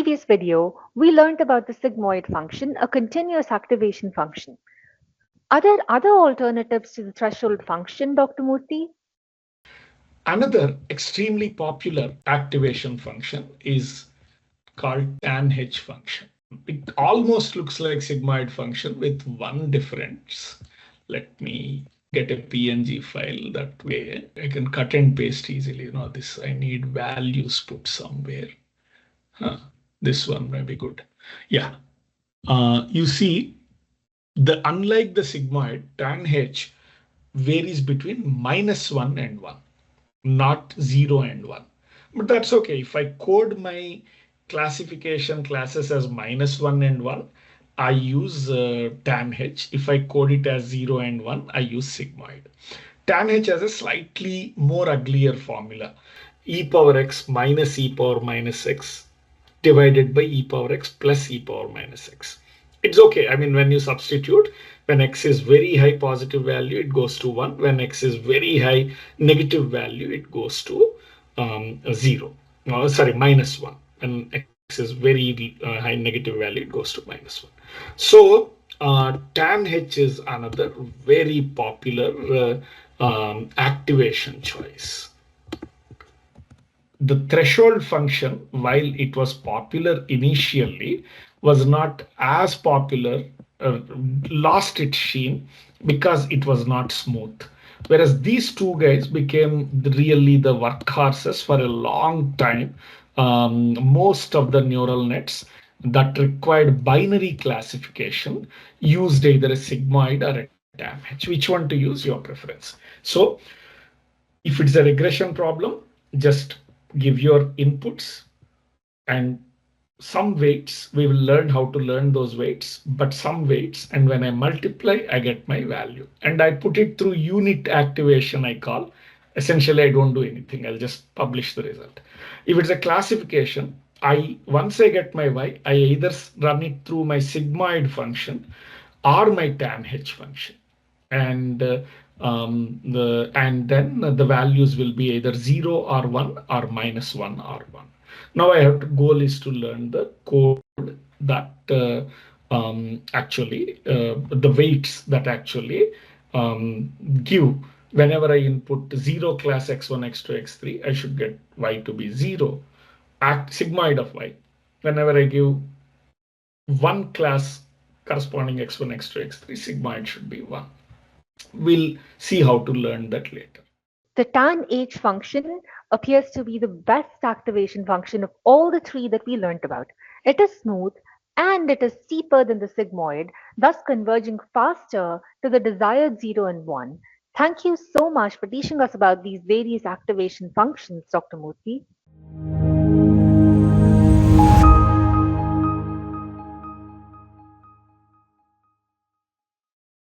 previous video, we learned about the sigmoid function, a continuous activation function. Are there other alternatives to the threshold function, Dr. Murthy? Another extremely popular activation function is called tanh function. It almost looks like sigmoid function with one difference. Let me get a PNG file, that way I can cut and paste easily. This I need values put somewhere. Huh. This one may be good. Yeah. You see, unlike the sigmoid, tanh varies between -1 and 1, not 0 and 1. But that's okay. If I code my classification classes as -1 and 1, I use tanh. If I code it as 0 and 1, I use sigmoid. Tanh has a slightly more uglier formula. E power x minus e power minus x divided by e power x plus e power minus x. It's okay. I mean, when you substitute, when x is very high positive value, it goes to 1. When x is very high negative value, it goes to 0. No, sorry, minus 1. When x is very high negative value, it goes to minus 1. So, tanh is another very popular activation choice. The threshold function, while it was popular initially, was not as popular, lost its sheen because it was not smooth. Whereas these two guys became really the workhorses for a long time. Most of the neural nets that required binary classification used either a sigmoid or a tanh. Which one to use? Your preference. So if it's a regression problem, just give your inputs and some weights. We will learn how to learn those weights, but some weights. And when I multiply, I get my value. And I put it through unit activation, I call. Essentially, I don't do anything. I'll just publish the result. If it's a classification, once I get my y, I either run it through my sigmoid function or my tanh function, and then the values will be either 0 or 1 or -1 or 1. Now I have to goal is to learn the code that actually the weights that actually give. Whenever I input 0 class x1 x2 x3, I should get y to be 0, act sigmoid of y. Whenever I give one class corresponding x1 x2 x3, sigmoid should be 1. We'll see how to learn that later. The tanh function appears to be the best activation function of all the three that we learnt about. It is smooth and it is steeper than the sigmoid, thus converging faster to the desired 0 and 1. Thank you so much for teaching us about these various activation functions, Dr. Murthy.